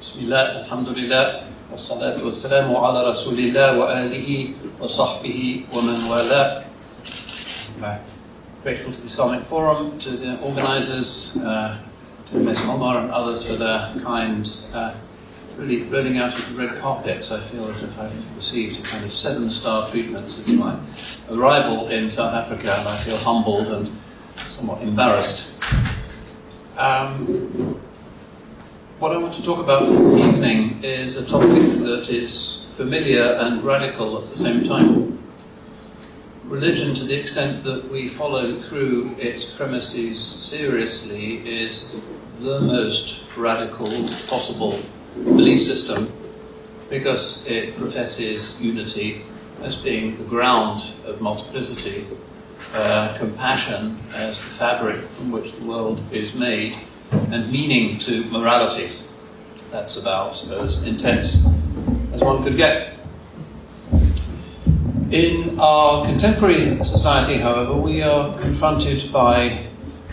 Bismillah, alhamdulillah, wa salatu wa salamu ala rasulillah wa alihi wa sahbihi wa man wala. I'm grateful to the Islamic Forum, to the organisers, to Ms. Omar and others for their kind, really rolling out of the red carpet. I feel as if I've received a kind of 7-star treatment since my arrival in South Africa, and I feel humbled and somewhat embarrassed. What I want to talk about this evening is a topic that is familiar and radical at the same time. Religion, to the extent that we follow through its premises seriously, is the most radical possible belief system because it professes unity as being the ground of multiplicity, compassion as the fabric from which the world is made, and meaning to morality. That's about as intense as one could get. In our contemporary society, however, we are confronted by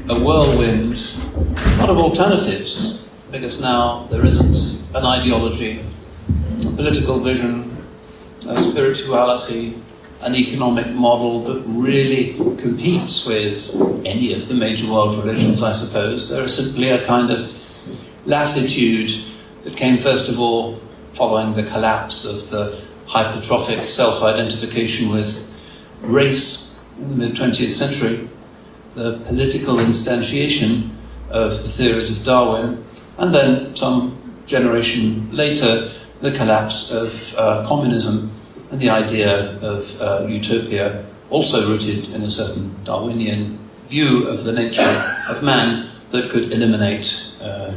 a whirlwind, not of alternatives, because now there isn't an ideology, a political vision, a spirituality, an economic model that really competes with any of the major world religions, I suppose. There is simply a kind of lassitude that came first of all following the collapse of the hypertrophic self-identification with race in the mid-20th century, the political instantiation of the theories of Darwin, and then some generation later, the collapse of communism and the idea of utopia, also rooted in a certain Darwinian view of the nature of man that could eliminate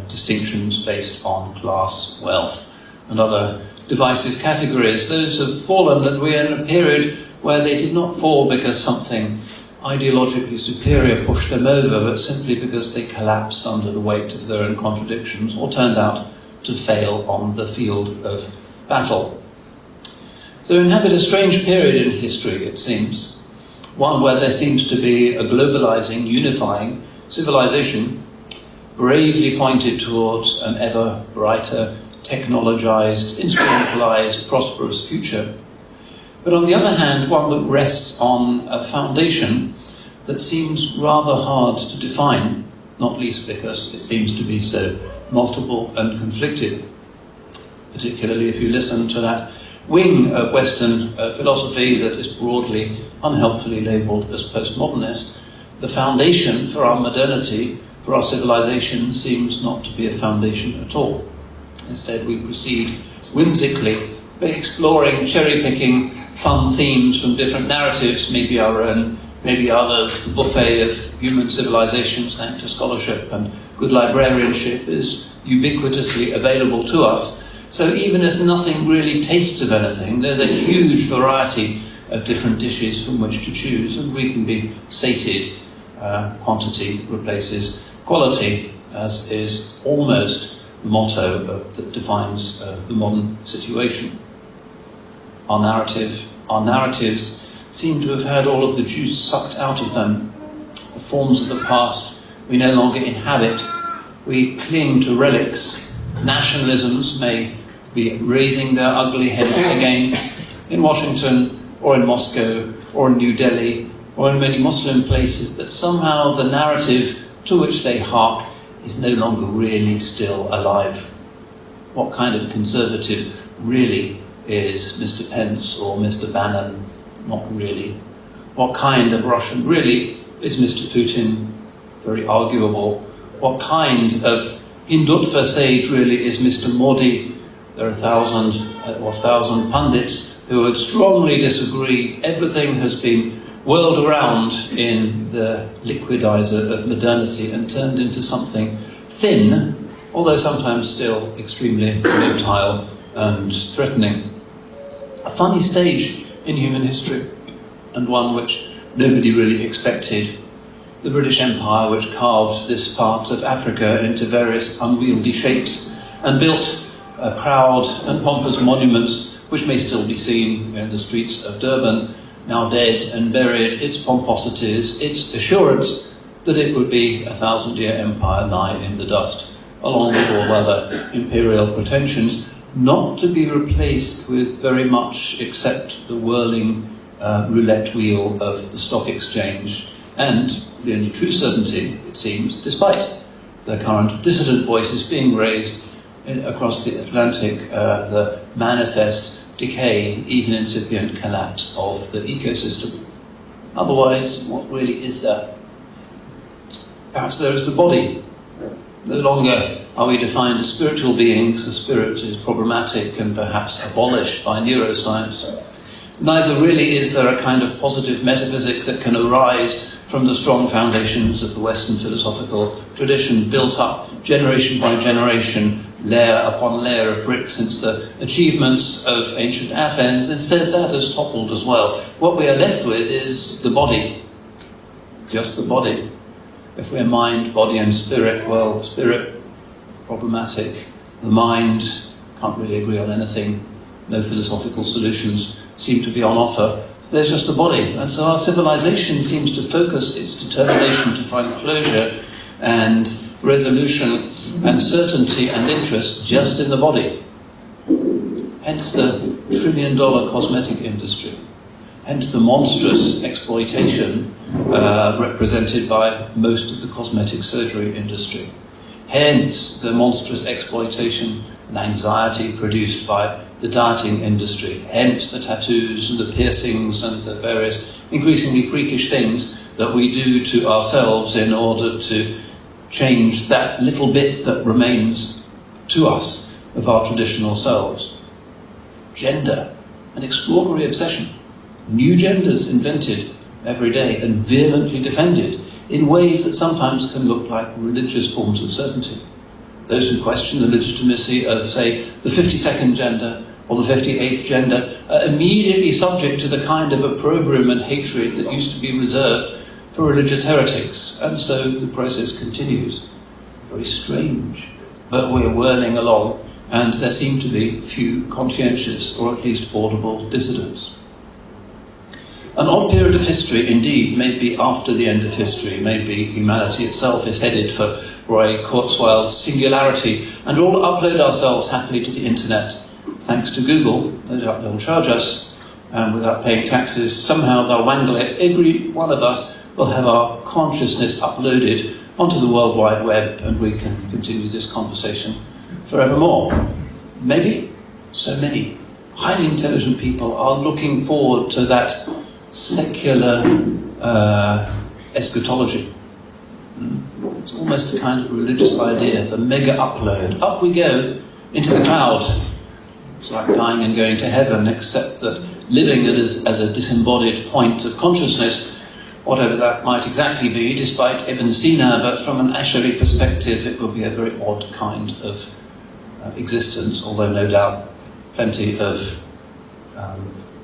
distinctions based on class, wealth, and other divisive categories. Those have fallen, and we are in a period where they did not fall because something ideologically superior pushed them over, but simply because they collapsed under the weight of their own contradictions or turned out to fail on the field of battle. So we inhabit a strange period in history, it seems, one where there seems to be a globalizing, unifying civilization bravely pointed towards an ever brighter, technologized, instrumentalized, prosperous future. But on the other hand, one that rests on a foundation that seems rather hard to define, not least because it seems to be so multiple and conflicted, particularly if you listen to that wing of Western philosophy that is broadly, unhelpfully labelled as postmodernist. The foundation for our modernity, for our civilization, seems not to be a foundation at all. Instead, we proceed whimsically by exploring, cherry-picking fun themes from different narratives, maybe our own, maybe others. The buffet of human civilizations, thanks to scholarship and good librarianship, is ubiquitously available to us. So even if nothing really tastes of anything, there's a huge variety of different dishes from which to choose, and we can be sated. Quantity replaces quality, as is almost the motto that defines the modern situation. Our narratives seem to have had all of the juice sucked out of them. The forms of the past we no longer inhabit. We cling to relics. Nationalisms may be raising their ugly head again in Washington or in Moscow or in New Delhi or in many Muslim places, but somehow the narrative to which they hark is no longer really still alive. What kind of conservative really is Mr. Pence or Mr. Bannon? Not really. What kind of Russian really is Mr. Putin? Very arguable. What kind of Hindutva sage really is Mr. Modi? There are 1,000 pundits who would strongly disagree. Everything has been whirled around in the liquidizer of modernity and turned into something thin, although sometimes still extremely motile and threatening. A funny stage in human history, and one which nobody really expected. The British Empire, which carved this part of Africa into various unwieldy shapes and built proud and pompous monuments which may still be seen in the streets of Durban, now dead and buried, its pomposities, its assurance that it would be a 1,000-year empire lie in the dust along with all other imperial pretensions, not to be replaced with very much except the whirling roulette wheel of the stock exchange, and the only true certainty, it seems, despite the current dissident voices being raised across the Atlantic, the manifest decay, even incipient collapse of the ecosystem. Otherwise, what really is there? Perhaps there is the body. No longer are we defined as spiritual beings. The spirit is problematic and perhaps abolished by neuroscience. Neither really is there a kind of positive metaphysics that can arise from the strong foundations of the Western philosophical tradition, built up generation by generation, layer upon layer of bricks since the achievements of ancient Athens. Instead, that has toppled as well. What we are left with is the body, just the body. If we're mind, body and spirit, well, spirit, problematic. The mind, can't really agree on anything. No philosophical solutions seem to be on offer. There's just the body. And so our civilization seems to focus its determination to find closure and resolution and certainty and interest just in the body. Hence the $1 trillion cosmetic industry. Hence the monstrous exploitation represented by most of the cosmetic surgery industry. Hence the monstrous exploitation and anxiety produced by the dieting industry. Hence the tattoos and the piercings and the various increasingly freakish things that we do to ourselves in order to change that little bit that remains to us of our traditional selves. Gender, an extraordinary obsession. New genders invented every day and vehemently defended in ways that sometimes can look like religious forms of certainty. Those who question the legitimacy of, say, the 52nd gender or the 58th gender are immediately subject to the kind of opprobrium and hatred that used to be reserved for religious heretics, and so the process continues. Very strange, but we're whirling along, and there seem to be few conscientious or at least audible dissidents. An odd period of history, indeed, may be after the end of history. Maybe humanity itself is headed for Roy Kurzweil's singularity, and we'll all upload ourselves happily to the internet. Thanks to Google, no doubt they'll charge us, and without paying taxes, somehow they'll wangle it. Every one of us will have our consciousness uploaded onto the World Wide Web, and we can continue this conversation forevermore. Maybe so many highly intelligent people are looking forward to that secular eschatology. It's almost a kind of religious idea, the mega upload. Up we go into the cloud. It's like dying and going to heaven, except that living as a disembodied point of consciousness, whatever that might exactly be, despite Ibn Sina, but from an Ash'ari perspective, it would be a very odd kind of existence, although no doubt plenty of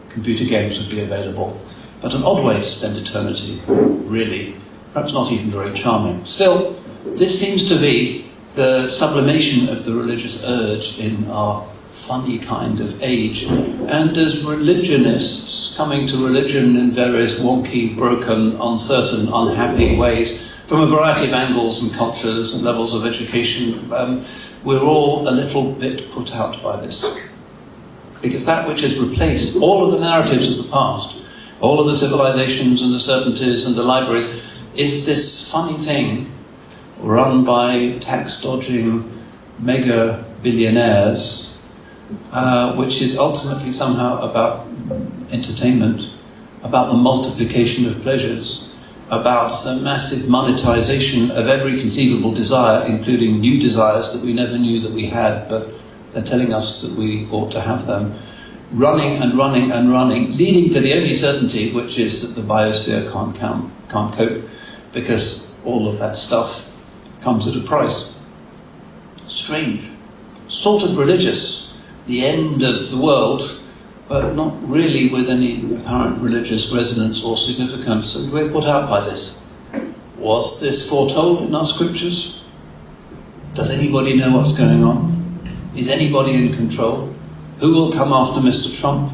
computer games would be available. But an odd way to spend eternity, really. Perhaps not even very charming. Still, this seems to be the sublimation of the religious urge in our funny kind of age. And as religionists coming to religion in various wonky, broken, uncertain, unhappy ways, from a variety of angles and cultures and levels of education, we're all a little bit put out by this. Because that which has replaced all of the narratives of the past, all of the civilizations and the certainties and the libraries, is this funny thing run by tax-dodging mega billionaires, which is ultimately somehow about entertainment, about the multiplication of pleasures, about the massive monetization of every conceivable desire, including new desires that we never knew that we had, but they're telling us that we ought to have them. Running and running and running, leading to the only certainty, which is that the biosphere can't cope, because all of that stuff comes at a price. Strange, sort of religious, the end of the world, but not really with any apparent religious resonance or significance, and we're put out by this. Was this foretold in our scriptures? Does anybody know what's going on? Is anybody in control? Who will come after Mr. Trump?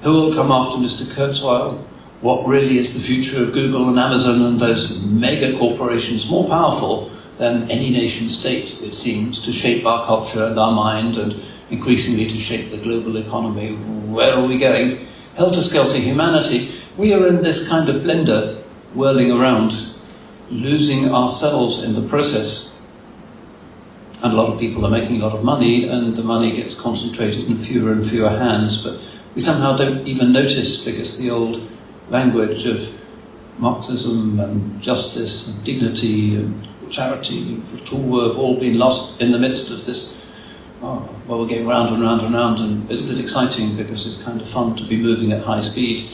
Who will come after Mr. Kurzweil? What really is the future of Google and Amazon and those mega corporations more powerful than any nation state, it seems, to shape our culture and our mind and increasingly to shape the global economy. Where are we going? Helter-skelter humanity. We are in this kind of blender, whirling around, losing ourselves in the process. And a lot of people are making a lot of money, and the money gets concentrated in fewer and fewer hands, but we somehow don't even notice, because the old language of Marxism and justice and dignity and charity and futur have all been lost in the midst of this. Well, we're going round and round and round, and isn't it exciting, because it's kind of fun to be moving at high speed,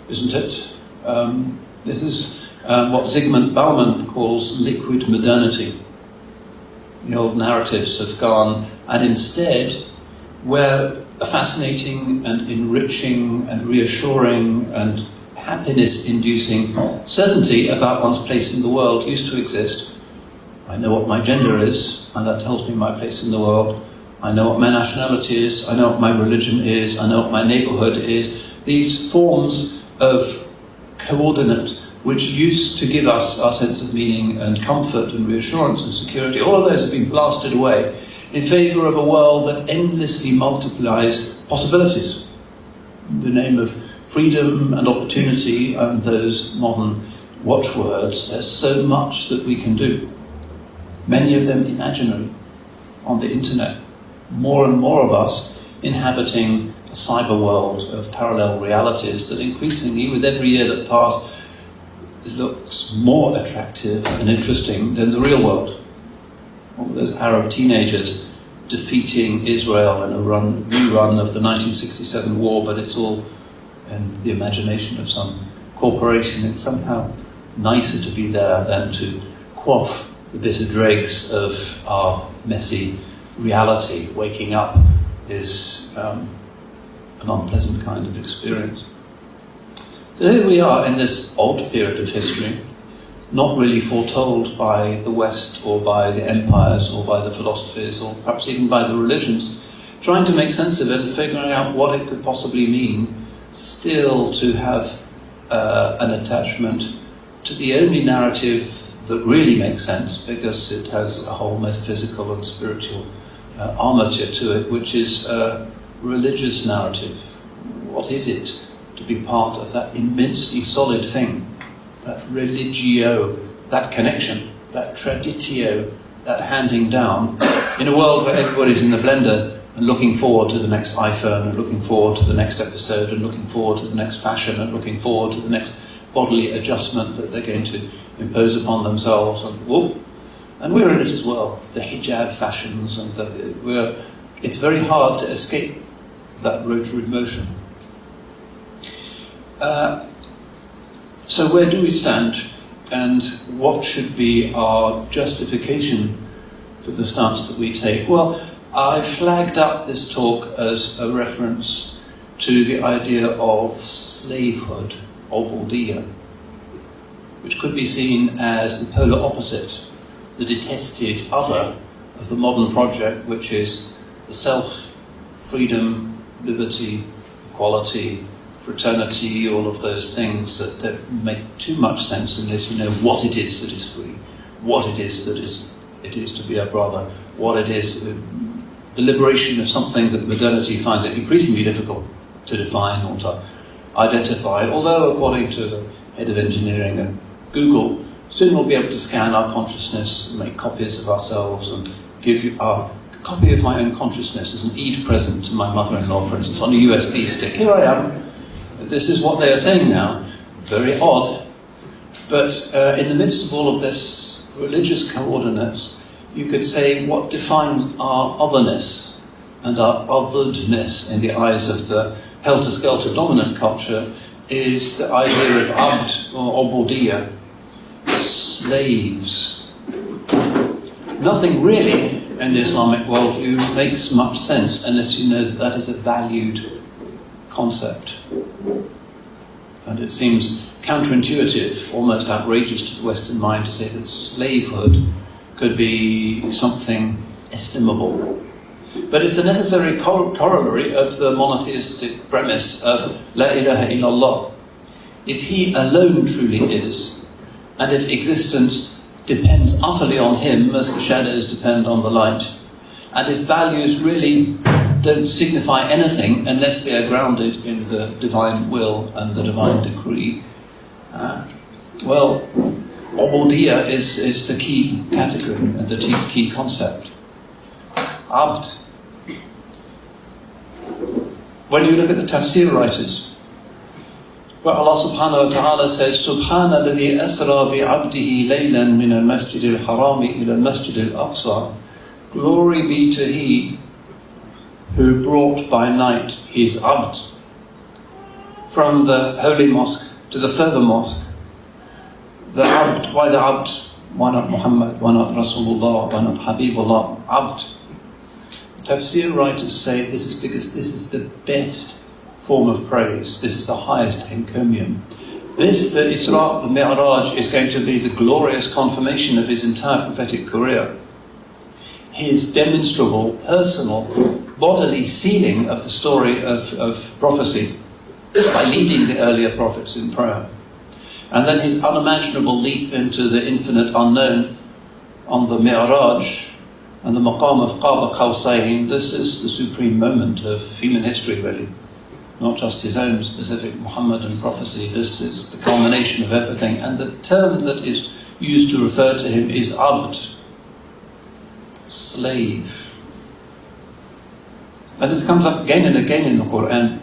isn't it? This is what Zygmunt Bauman calls liquid modernity. The old narratives have gone, and instead, where a fascinating and enriching and reassuring and happiness-inducing certainty about one's place in the world used to exist. I know what my gender is, and that tells me my place in the world. I know what my nationality is, I know what my religion is, I know what my neighbourhood is. These forms of coordinate which used to give us our sense of meaning and comfort and reassurance and security, all of those have been blasted away in favour of a world that endlessly multiplies possibilities. In the name of freedom and opportunity and those modern watchwords, there's so much that we can do. Many of them imaginary on the internet. More and more of us inhabiting a cyber world of parallel realities that increasingly, with every year that passes, looks more attractive and interesting than the real world. All those Arab teenagers defeating Israel in a rerun of the 1967 war, but it's all in the imagination of some corporation. It's somehow nicer to be there than to quaff the bitter dregs of our messy reality. Waking up is an unpleasant kind of experience. So here we are in this odd period of history, not really foretold by the West or by the empires or by the philosophies or perhaps even by the religions, trying to make sense of it and figuring out what it could possibly mean, still to have an attachment to the only narrative that really makes sense, because it has a whole metaphysical and spiritual armature to it, which is a religious narrative. What is it to be part of that immensely solid thing, that religio, that connection, that traditio, that handing down, in a world where everybody's in the blender and looking forward to the next iPhone and looking forward to the next episode and looking forward to the next fashion and looking forward to the next bodily adjustment that they're going to impose upon themselves, and we're in it as well, the hijab fashions, and it's very hard to escape that rotary motion. So where do we stand, and what should be our justification for the stance that we take? Well, I flagged up this talk as a reference to the idea of slavehood, Ubudiyyah, which could be seen as the polar opposite, the detested other of the modern project, which is the self, freedom, liberty, equality, fraternity, all of those things that don't make too much sense unless you know what it is that is free, what it is that it is to be a brother, what it is, the liberation of something that modernity finds it increasingly difficult to define or to identify, although according to the head of engineering at Google, soon we'll be able to scan our consciousness, make copies of ourselves, and give you a copy of my own consciousness as an Eid present to my mother-in-law, for instance, on a USB stick. Here I am. This is what they are saying now. Very odd. But in the midst of all of this religious coordinates, you could say what defines our otherness and our otheredness in the eyes of the helter-skelter dominant culture is the idea of abd or ubudiyyah, slaves. Nothing really in the Islamic worldview makes much sense unless you know that that is a valued concept. And it seems counterintuitive, almost outrageous to the Western mind to say that slavehood could be something estimable. But it's the necessary corollary of the monotheistic premise of La ilaha illallah. If he alone truly is, and if existence depends utterly on him as the shadows depend on the light. And if values really don't signify anything unless they are grounded in the divine will and the divine decree, well, Ubudiyyah is the key category and the key concept. Abd. When you look at the tafsir writers, where Allah subhanahu wa ta'ala says, Subhana alladhi asra bi'abdihi laylan min al-masjid al-harami ila al-masjid al-aqsa, glory be to He who brought by night His Abd from the holy mosque to the further mosque. The Abd, why the Abd? Why not Muhammad? Why not Rasulullah? Why not Habibullah? Abd. Tafsir writers say this is because this is the best form of praise. This is the highest encomium. This, the Isra, the Mi'raj, is going to be the glorious confirmation of his entire prophetic career. His demonstrable, personal, bodily sealing of the story of prophecy by leading the earlier prophets in prayer. And then his unimaginable leap into the infinite unknown on the Mi'raj and the maqam of Qaba Qawsayn. This is the supreme moment of human history, really. Not just his own specific Muhammadan prophecy. This is the culmination of everything. And the term that is used to refer to him is Abd, slave. And this comes up again and again in the Quran.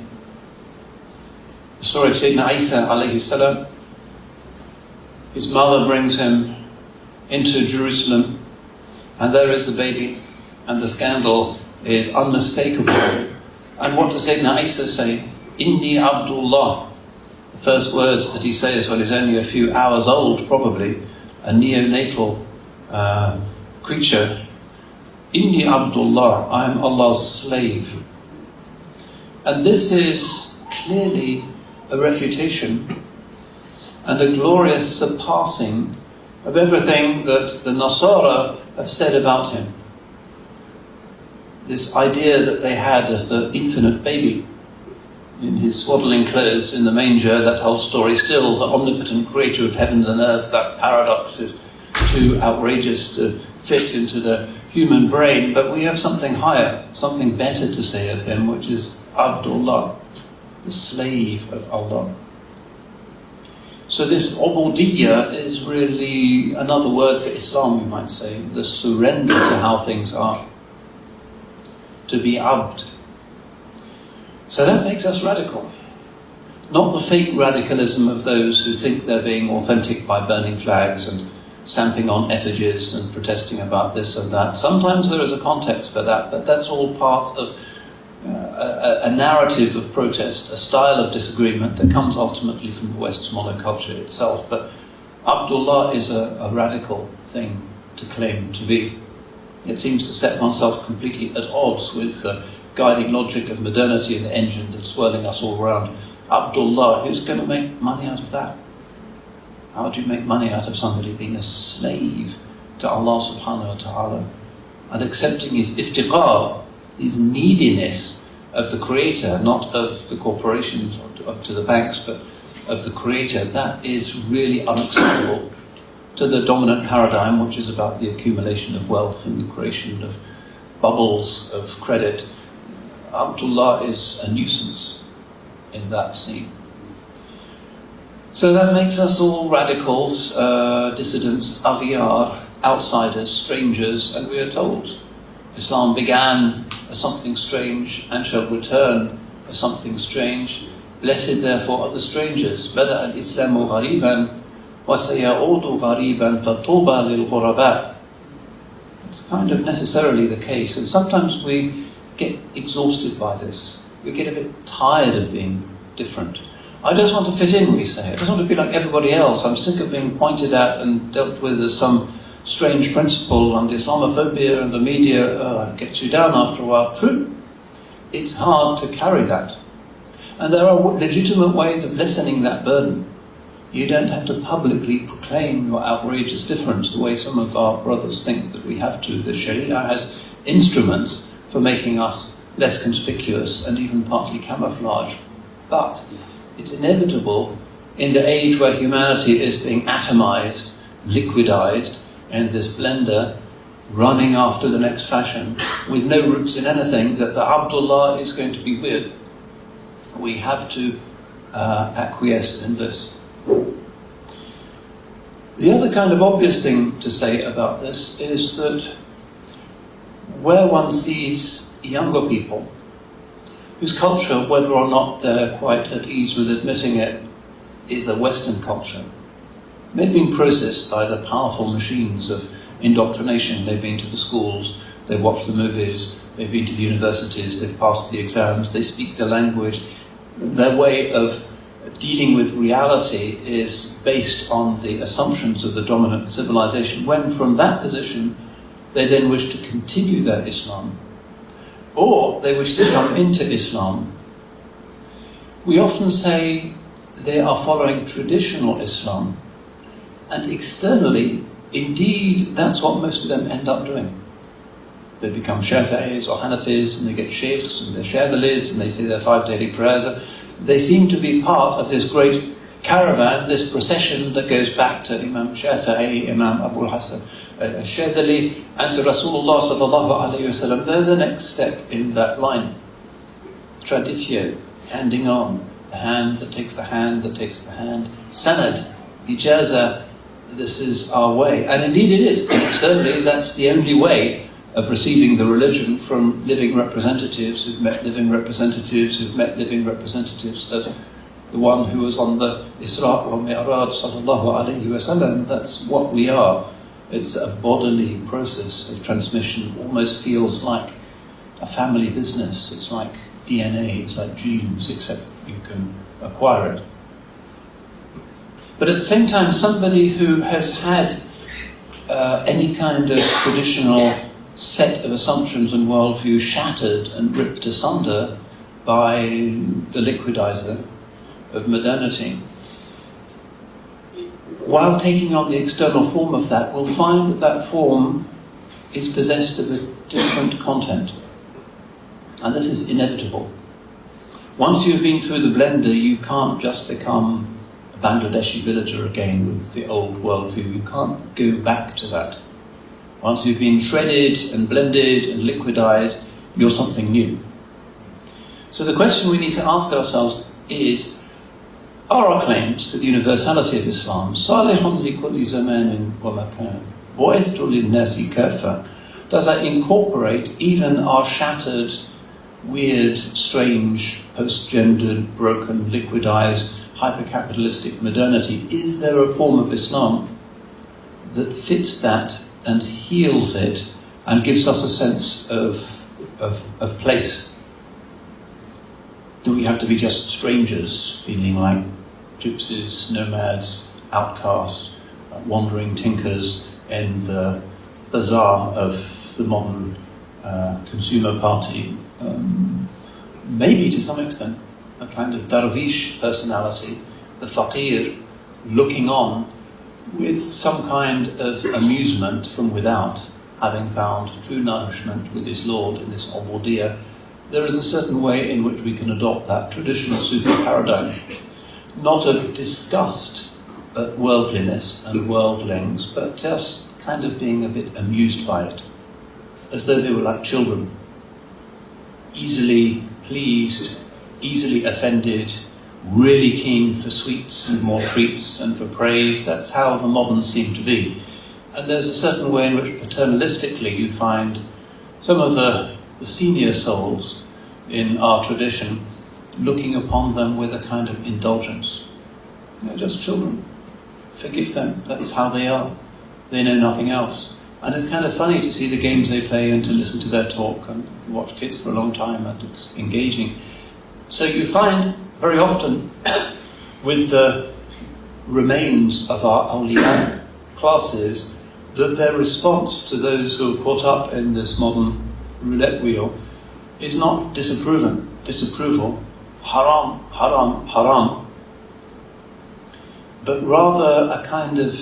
The story of Sayyidina Isa alayhi salam. His mother brings him into Jerusalem, and there is the baby, and the scandal is unmistakable. And what does Sayyidina Isa say? Inni Abdullah. The first words that he says when he's only a few hours old, probably, a neonatal creature. Inni Abdullah, I am Allah's slave. And this is clearly a refutation and a glorious surpassing of everything that the Nasara have said about him. This idea that they had of the infinite baby in his swaddling clothes in the manger, that whole story, still the omnipotent creator of heavens and earth, that paradox is too outrageous to fit into the human brain. But we have something higher, something better to say of him, which is Abdullah, the slave of Allah. So this Ubudiyyah is really another word for Islam, you might say, the surrender to how things are. To be Abd. So that makes us radical. Not the fake radicalism of those who think they're being authentic by burning flags and stamping on effigies and protesting about this and that. Sometimes there is a context for that, but that's all part of a narrative of protest, a style of disagreement that comes ultimately from the West's monoculture itself. But Abdullah is a radical thing to claim to be. It seems to set oneself completely at odds with the guiding logic of modernity and the engine that's swirling us all around. Abdullah, who's going to make money out of that? How do you make money out of somebody being a slave to Allah subhanahu wa ta'ala and accepting his iftiqar, his neediness of the creator, not of the corporations or up to the banks, but of the creator? That is really unacceptable to the dominant paradigm, which is about the accumulation of wealth and the creation of bubbles of credit. Abdullah is a nuisance in that scene. So that makes us all radicals, dissidents, aghyar, outsiders, strangers, and we are told Islam began as something strange and shall return as something strange. Blessed therefore are the strangers. Bada al-Islamu ghariban wa sayaudu ghariban fatuba lil-ghuraba. It's kind of necessarily the case, and sometimes we get exhausted by this. We get a bit tired of being different. I just want to fit in, we say. I just want to be like everybody else. I'm sick of being pointed at and dealt with as some strange principle, and the Islamophobia and the media gets you down after a while. True. It's hard to carry that. And there are legitimate ways of lessening that burden. You don't have to publicly proclaim your outrageous difference the way some of our brothers think that we have to. The Sharia has instruments for making us less conspicuous and even partly camouflaged. But it's inevitable in the age where humanity is being atomized, liquidized, in this blender, running after the next fashion, with no roots in anything, that the Abdullah is going to be weird. We have to acquiesce in this. The other kind of obvious thing to say about this is that where one sees younger people whose culture, whether or not they're quite at ease with admitting it, is a Western culture. They've been processed by the powerful machines of indoctrination. They've been to the schools, they've watched the movies, they've been to the universities, they've passed the exams, they speak the language. Their way of dealing with reality is based on the assumptions of the dominant civilization, when from that position they then wish to continue their Islam, or they wish to come into Islam. We often say they are following traditional Islam, and externally, indeed, that's what most of them end up doing. They become Shafi'is or Hanafis, and they get sheikhs, and they're Shadhilis, and they say their 5 daily prayers. They seem to be part of this great caravan, this procession that goes back to Imam Shafi'i, Imam Abu Hassan Shadhili, and to Rasulullah sallallahu alayhi wa sallam. They're the next step in that line. Traditio, handing on, the hand that takes the hand that takes the hand. Sanad, ijaza, this is our way. And indeed it is. And externally, that's the only way of receiving the religion from living representatives who've met living representatives who've met living representatives of the one who was on the Isra wal Mi'raj sallallahu alayhi wa sallam. That's what we are. It's a bodily process of transmission. Almost feels like a family business. It's like DNA, it's like genes, except you can acquire it. But at the same time, somebody who has had any kind of traditional set of assumptions and worldview shattered and ripped asunder by the liquidizer of modernity, while taking on the external form of that, will find that that form is possessed of a different content. And this is inevitable. Once you've been through the blender, you can't just become a Bangladeshi villager again with the old worldview. You can't go back to that. Once you've been shredded and blended and liquidized, you're something new. So the question we need to ask ourselves is, are our claims to the universality of Islam salihun li kulli zamanin wa makan, bu'ithtu lin-nasi kaffa? Does that incorporate even our shattered, weird, strange, post-gendered, broken, liquidized, hyper-capitalistic modernity? Is there a form of Islam that fits that and heals it and gives us a sense of place? Do we have to be just strangers, feeling like gypsies, nomads, outcasts, wandering tinkers in the bazaar of the modern consumer party? Maybe to some extent, a kind of darvish personality, the faqir, looking on with some kind of amusement from without, having found true nourishment with his Lord in this Ubudiyyah. There is a certain way in which we can adopt that traditional Sufi paradigm, not of disgust at worldliness and worldlings, but just kind of being a bit amused by it, as though they were like children, easily pleased, easily offended, really keen for sweets and more treats and for praise. That's how the moderns seem to be. And there's a certain way in which paternalistically you find some of the senior souls in our tradition looking upon them with a kind of indulgence. They're just children. Forgive them. That's how they are. They know nothing else. And it's kind of funny to see the games they play and to listen to their talk, and you can watch kids for a long time, and it's engaging. So you find very often with the remains of our awliya classes that their response to those who are caught up in this modern roulette wheel is not disapproval, haram, haram, haram, but rather a kind of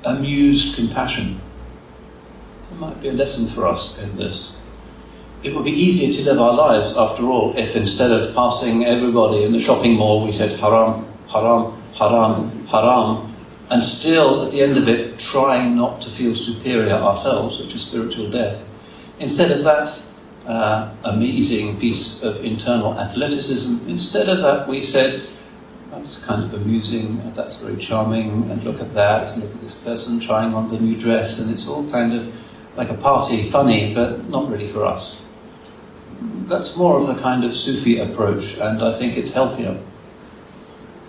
amused compassion. There might be a lesson for us in this. It would be easier to live our lives, after all, if instead of passing everybody in the shopping mall we said haram, haram, haram, haram, and still at the end of it trying not to feel superior ourselves, which is spiritual death. Instead of that amazing piece of internal athleticism, instead of that we said, that's kind of amusing, and that's very charming, and look at that, and look at this person trying on the new dress, and it's all kind of like a party, funny, but not really for us. That's more of the kind of Sufi approach, and I think it's healthier.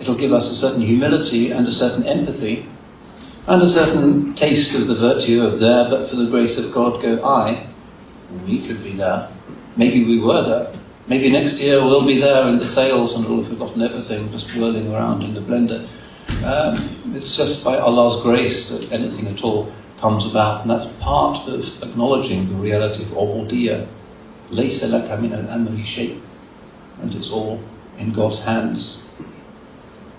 It'll give us a certain humility and a certain empathy, and a certain taste of the virtue of there, but for the grace of God go I. We could be there. Maybe we were there. Maybe next year we'll be there in the sails and we'll have forgotten everything, just whirling around in the blender. It's just by Allah's grace that anything at all comes about, and that's part of acknowledging the reality of Ubudiyyah. لَيْسَ لَكَ مِنَ الْأَمْرِ شَيْءٍ, and it's all in God's hands.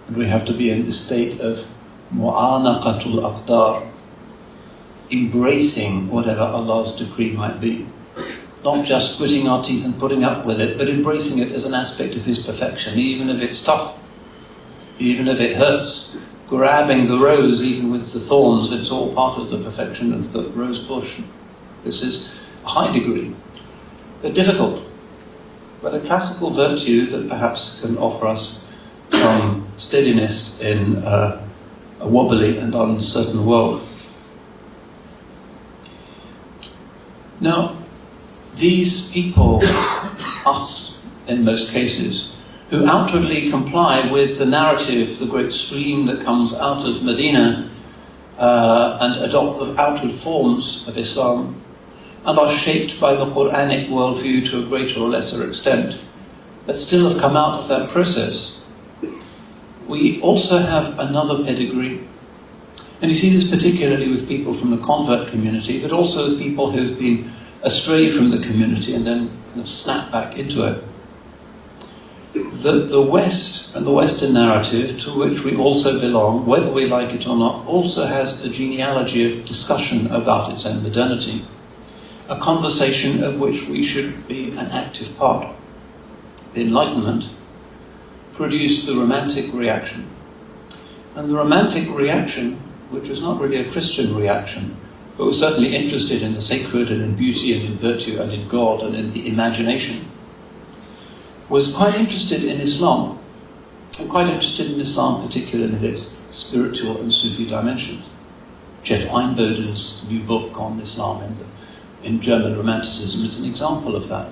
And we have to be in the state of mu'anaqatul aqdar, embracing whatever Allah's decree might be. Not just gritting our teeth and putting up with it, but embracing it as an aspect of His perfection, even if it's tough, even if it hurts. Grabbing the rose, even with the thorns, it's all part of the perfection of the rose bush. This is a high degree, but difficult, but a classical virtue that perhaps can offer us some steadiness in a wobbly and uncertain world. Now, these people, us in most cases, who outwardly comply with the narrative, the great stream that comes out of Medina, and adopt the outward forms of Islam, and are shaped by the Quranic worldview to a greater or lesser extent, but still have come out of that process. We also have another pedigree, and you see this particularly with people from the convert community, but also with people who've been astray from the community and then kind of snap back into it. The West and the Western narrative, to which we also belong, whether we like it or not, also has a genealogy of discussion about its own modernity, a conversation of which we should be an active part. The Enlightenment produced the Romantic reaction. And the Romantic reaction, which was not really a Christian reaction, but was certainly interested in the sacred and in beauty and in virtue and in God and in the imagination, was quite interested in Islam, and quite interested in Islam particularly in its spiritual and Sufi dimensions. Jeff Einboden's new book on Islam in German Romanticism is an example of that.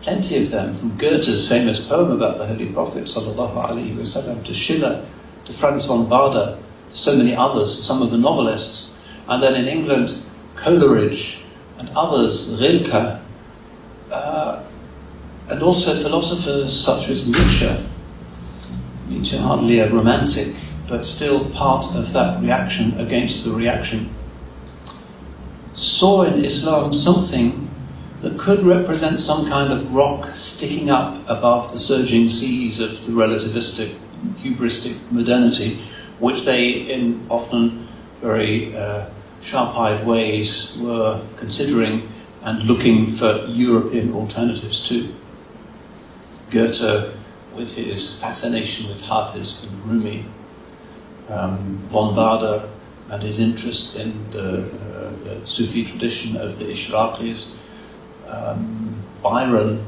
Plenty of them, from Goethe's famous poem about the Holy Prophet ﷺ, to Schiller, to Franz von Baader, to so many others, some of the novelists. And then in England, Coleridge and others, Rilke, and also philosophers such as Nietzsche. Nietzsche hardly a romantic, but still part of that reaction against the reaction, saw in Islam something that could represent some kind of rock sticking up above the surging seas of the relativistic, hubristic modernity, which they, in often very sharp-eyed ways, were considering and looking for European alternatives to. Goethe, with his fascination with Hafiz and Rumi, von Baader and his interest in the Sufi tradition of the Ishraqis, Byron,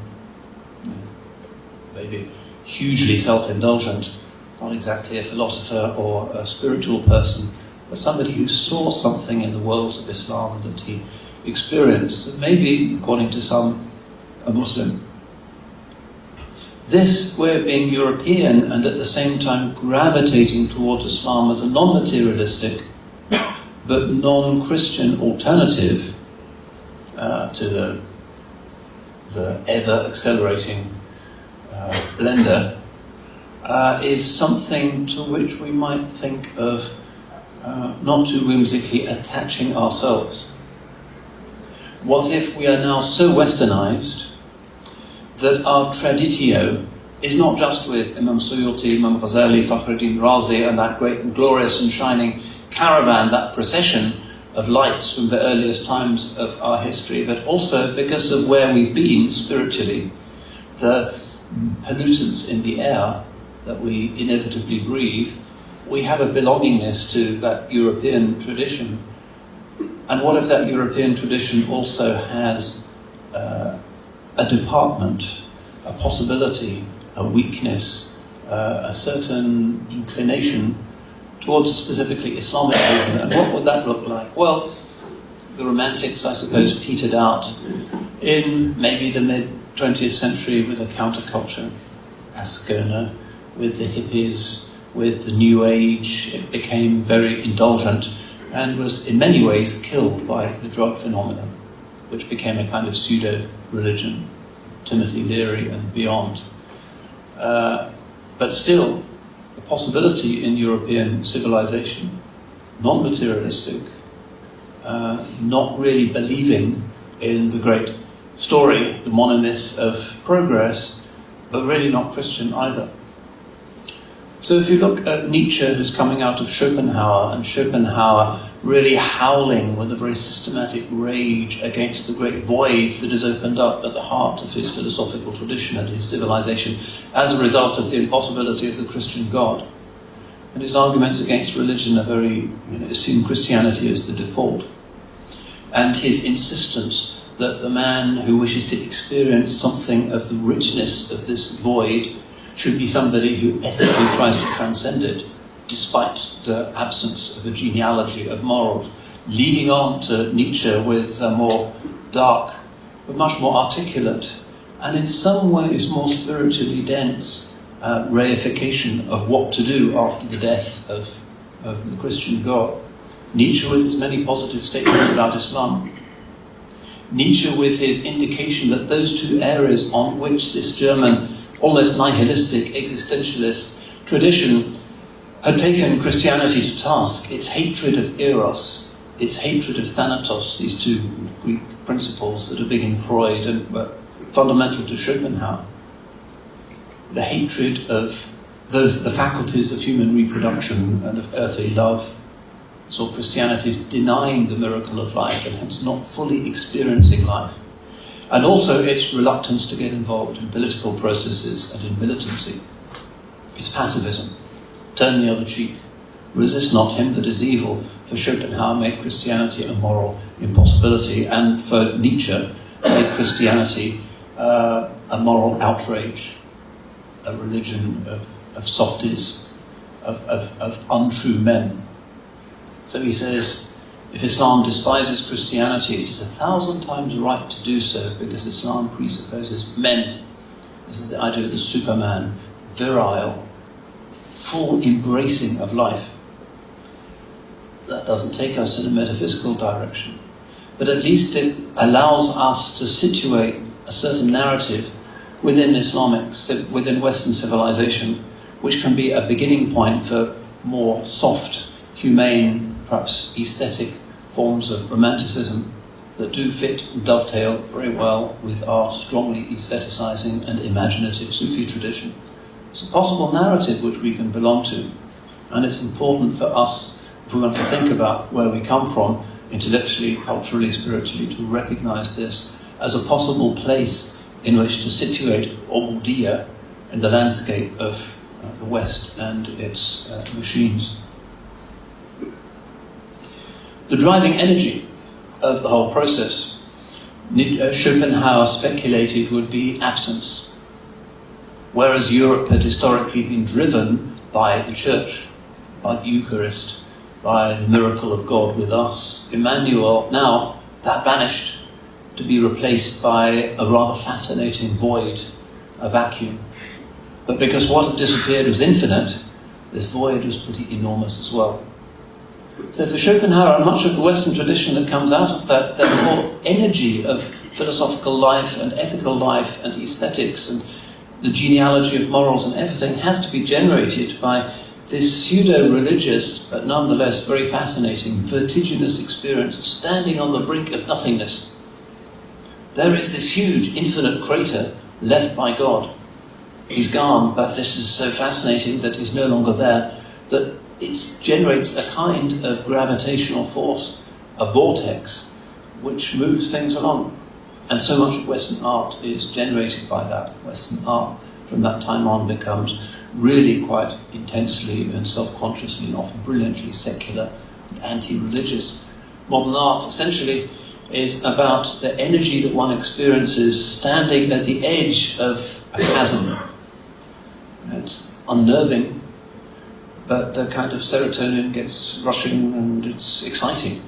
maybe hugely self-indulgent, not exactly a philosopher or a spiritual person, but somebody who saw something in the world of Islam that he experienced, and maybe, according to some, a Muslim. This way of being European and at the same time gravitating towards Islam as a non-materialistic but non-Christian alternative to the ever-accelerating blender is something to which we might think of not too whimsically attaching ourselves. What if we are now so westernized that our traditio is not just with Imam Suyuti, Imam Ghazali, Fakhruddin Razi, and that great and glorious and shining caravan, that procession of lights from the earliest times of our history, but also because of where we've been spiritually, the pollutants in the air that we inevitably breathe, we have a belongingness to that European tradition. And what if that European tradition also has a department, a possibility, a weakness, a certain inclination towards specifically Islamic movement? And what would that look like? Well, the Romantics, I suppose, petered out in maybe the mid-20th century with a counterculture, Ascona, with the hippies, with the New Age. It became very indulgent and was in many ways killed by the drug phenomenon, which became a kind of pseudo-religion, Timothy Leary and beyond. But still, the possibility in European civilization, non-materialistic, not really believing in the great story, the monomyth of progress, but really not Christian either. So if you look at Nietzsche, who's coming out of Schopenhauer, and Schopenhauer really howling with a very systematic rage against the great void that has opened up at the heart of his philosophical tradition and his civilization as a result of the impossibility of the Christian God. And his arguments against religion are very, assume Christianity as the default. And his insistence that the man who wishes to experience something of the richness of this void should be somebody who ethically tries to transcend it, despite the absence of a genealogy of morals, leading on to Nietzsche with a more dark, but much more articulate, and in some ways more spiritually dense reification of what to do after the death of the Christian God. Nietzsche with his many positive statements about Islam. Nietzsche with his indication that those two areas on which this German almost nihilistic existentialist tradition had taken Christianity to task, its hatred of eros, its hatred of thanatos, these two Greek principles that are big in Freud and were fundamental to Schopenhauer. The hatred of the faculties of human reproduction and of earthly love. So Christianity is denying the miracle of life and hence not fully experiencing life. And also its reluctance to get involved in political processes and in militancy. Its pacifism. Turn the other cheek. Resist not him that is evil. For Schopenhauer made Christianity a moral impossibility, and for Nietzsche made Christianity a moral outrage, a religion of softies, of untrue men. So he says, if Islam despises Christianity, it is 1,000 times right to do so, because Islam presupposes men. This is the idea of the Superman, virile, full embracing of life. That doesn't take us in a metaphysical direction, but at least it allows us to situate a certain narrative within within Western civilization, which can be a beginning point for more soft, humane, perhaps aesthetic forms of romanticism that do fit and dovetail very well with our strongly aestheticizing and imaginative Sufi tradition. It's a possible narrative which we can belong to, and it's important for us, if we want to think about where we come from, intellectually, culturally, spiritually, to recognize this as a possible place in which to situate Ubudiyyah in the landscape of the West and its machines. The driving energy of the whole process, Schopenhauer speculated, would be absence. Whereas Europe had historically been driven by the Church, by the Eucharist, by the miracle of God with us, Emmanuel, now that vanished to be replaced by a rather fascinating void, a vacuum. But because what had disappeared was infinite, this void was pretty enormous as well. So for Schopenhauer and much of the Western tradition that comes out of that whole energy of philosophical life and ethical life and aesthetics and the genealogy of morals and everything has to be generated by this pseudo-religious, but nonetheless very fascinating, vertiginous experience of standing on the brink of nothingness. There is this huge, infinite crater left by God. He's gone, but this is so fascinating that he's no longer there, that it generates a kind of gravitational force, a vortex, which moves things along. And so much of Western art is generated by that. Western art from that time on becomes really quite intensely and self-consciously and often brilliantly secular and anti-religious. Modern art essentially is about the energy that one experiences standing at the edge of a chasm. It's unnerving, but the kind of serotonin gets rushing and it's exciting.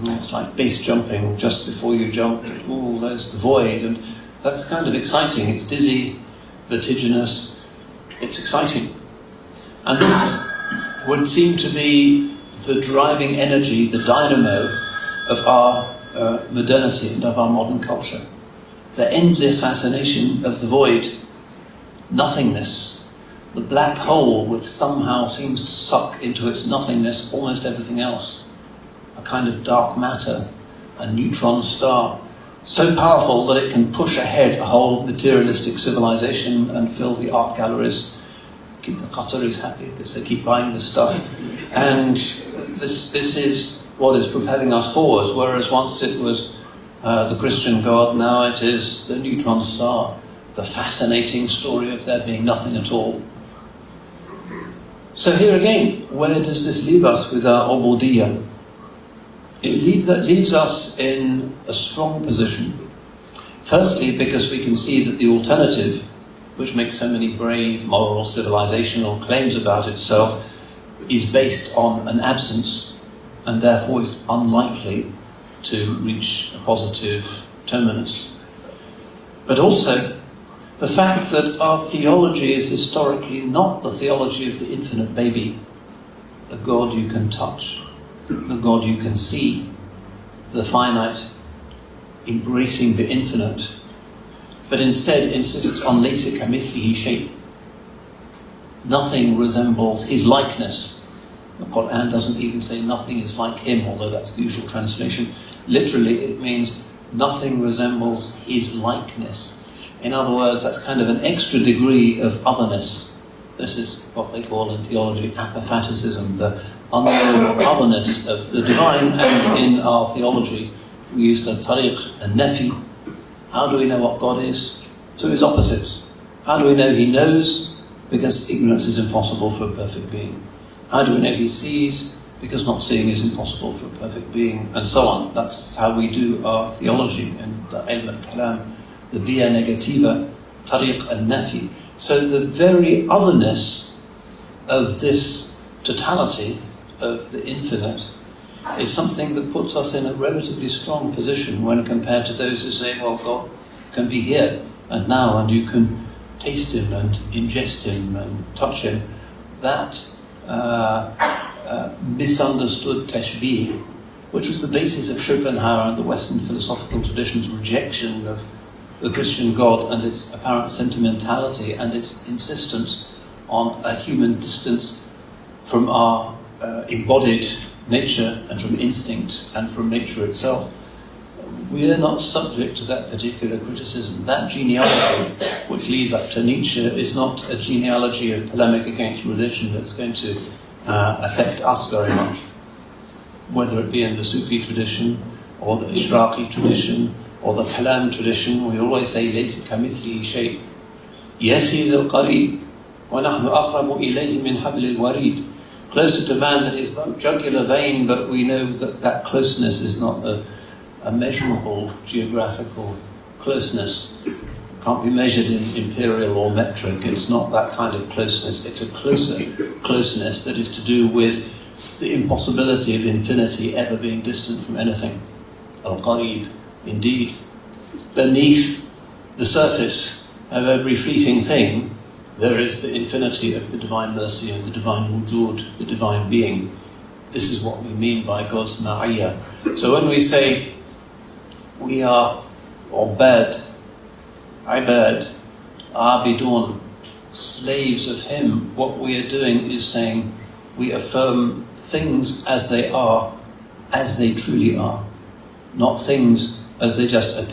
It's like base jumping. Just before you jump, oh, there's the void, and that's kind of exciting. It's dizzy, vertiginous, it's exciting. And this would seem to be the driving energy, the dynamo of our modernity and of our modern culture. The endless fascination of the void, nothingness, the black hole which somehow seems to suck into its nothingness almost everything else. A kind of dark matter, a neutron star, so powerful that it can push ahead a whole materialistic civilization and fill the art galleries, keep the Qataris happy because they keep buying this stuff. And this is what is propelling us forwards, whereas once it was the Christian God, now it is the neutron star, the fascinating story of there being nothing at all. So here again, where does this leave us with our Ubudiyyah? It leaves us in a strong position. Firstly, because we can see that the alternative, which makes so many brave, moral, civilizational claims about itself, is based on an absence, and therefore is unlikely to reach a positive terminus. But also, the fact that our theology is historically not the theology of the infinite baby, the God you can touch, the God you can see, the finite, embracing the infinite, but instead insists on laysa kamithlihi shay. Nothing resembles his likeness. The Quran doesn't even say nothing is like him, although that's the usual translation. Literally, it means nothing resembles his likeness. In other words, that's kind of an extra degree of otherness. This is what they call in theology apophaticism, the unknowable otherness of the divine. And in our theology, we use the tariq and nafi. How do we know what God is? Through his opposites. How do we know he knows? Because ignorance is impossible for a perfect being. How do we know he sees? Because not seeing is impossible for a perfect being, and so on. That's how we do our theology in the ilm al-kalam, the via negativa, tariq al-nafi. So the very otherness of this totality of the infinite is something that puts us in a relatively strong position when compared to those who say, well, God can be here and now, and you can taste him and ingest him and touch him. That misunderstood tashbih, which was the basis of Schopenhauer and the Western philosophical tradition's rejection of the Christian God and its apparent sentimentality and its insistence on a human distance from our embodied nature and from instinct and from nature itself. We are not subject to that particular criticism. That genealogy, which leads up to Nietzsche, is not a genealogy of polemic against religion that's going to affect us very much. Whether it be in the Sufi tradition, or the Ishraqi tradition, or the Kalam tradition, we always say, لَيْسَ كَمِثْلِهِ شَيْءٍ يَسِيدُ الْقَرِيبِ وَنَحْنُ أَقْرَبُ إِلَيْهِ مِنْ حَبْلِ الْوَرِيدِ. Closer to man than his jugular vein, but we know that that closeness is not a measurable geographical closeness. It can't be measured in imperial or metric. It's not that kind of closeness. It's a closer closeness that is to do with the impossibility of infinity ever being distant from anything. Al-Qareeb, indeed. Beneath the surface of every fleeting thing, there is the infinity of the divine mercy and the divine wujud, the divine being. This is what we mean by God's ma'iyah. So when we say we are ubad, ibad, abidun, slaves of him, what we are doing is saying we affirm things as they are, as they truly are, not things as they just appear.